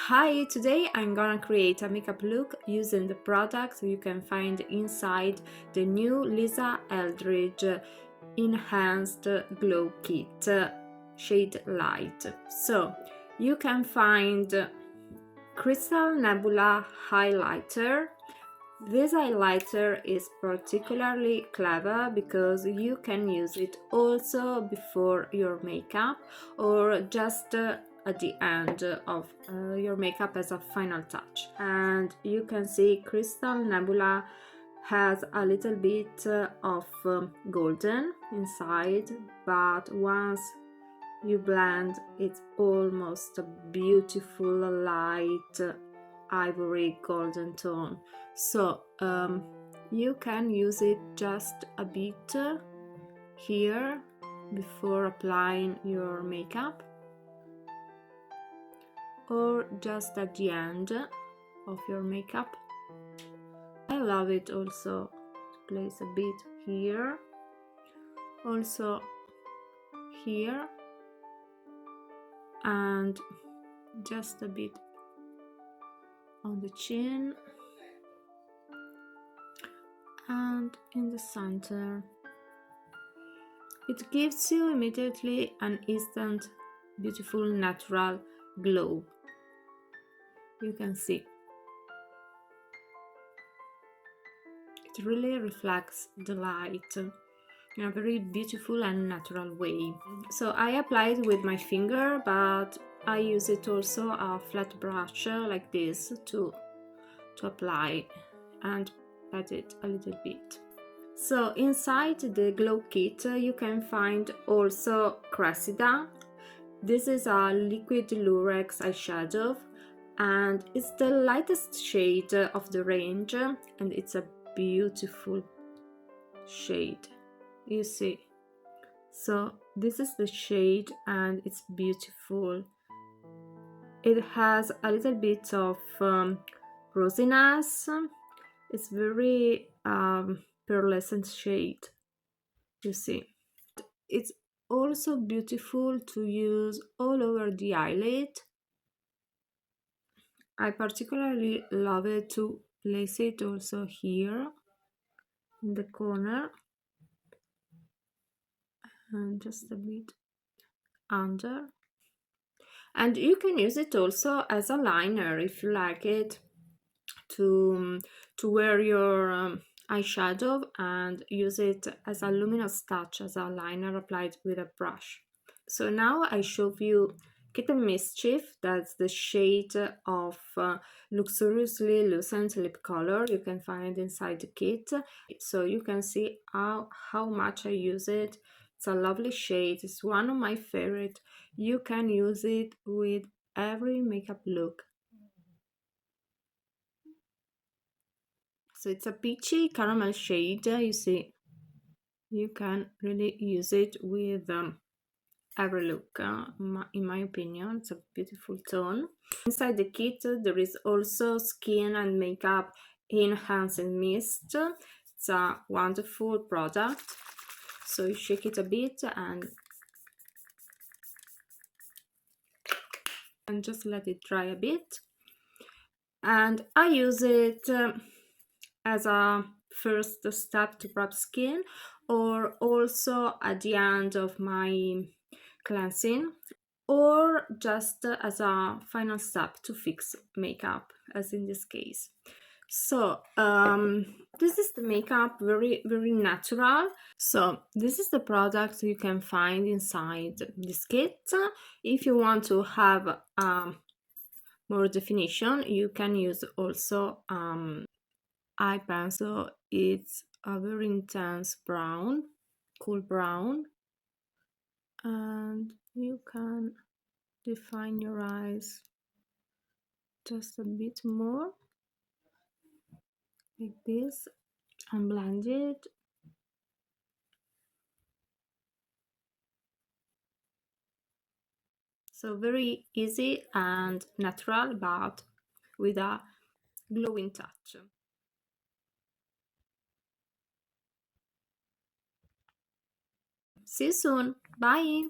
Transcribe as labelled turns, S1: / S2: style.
S1: Hi, today I'm gonna create a makeup look using the products you can find inside the new Lisa Eldridge Enhanced Glow Kit shade light. So you can find Crystal Nebula highlighter. This highlighter is particularly clever because you can use it also before your makeup or just at the end of your makeup as a final touch. And you can see Crystal Nebula has a little bit of golden inside, but once you blend, it's almost a beautiful light ivory golden tone. So you can use it just a bit here before applying your makeup, or just at the end of your makeup. I love it also to place a bit here, also here, and just a bit on the chin and in the center. It gives you immediately an instant beautiful natural glow. You can see it really reflects the light in a very beautiful and natural way. So I apply it with my finger, but I use it also a flat brush like this to apply and pat it a little bit. So inside the glow kit you can find also Cressida. This is a liquid Lurex eyeshadow and it's the lightest shade of the range, and it's a beautiful shade, you see. So this is the shade and it's beautiful. It has a little bit of rosiness. It's very pearlescent shade, you see. It's also beautiful to use all over the eyelid. I particularly love it to place it also here in the corner and just a bit under. And you can use it also as a liner if you like it, to wear your eyeshadow and use it as a luminous touch, as a liner applied with a brush. So now I show you Kitten Mischief. That's the shade of luxuriously lucent lip color you can find inside the kit. So you can see how much I use it. It's a lovely shade. It's one of my favorite. You can use it with every makeup look. So it's a peachy caramel shade, you see. You can really use it with every look. In my opinion, it's a beautiful tone. Inside the kit there is also skin and makeup enhancing mist. It's a wonderful product. So you shake it a bit and just let it dry a bit. And I use it as a first step to prep skin, or also at the end of my cleansing, or just as a final step to fix makeup, as in this case. So this is the makeup, very natural. So this is the product you can find inside this kit. If you want to have more definition, you can use also eye pencil. It's a very intense brown, cool brown, and you can define your eyes just a bit more like this and blend it. So very easy and natural, but with a glowing touch. See you soon. Bye.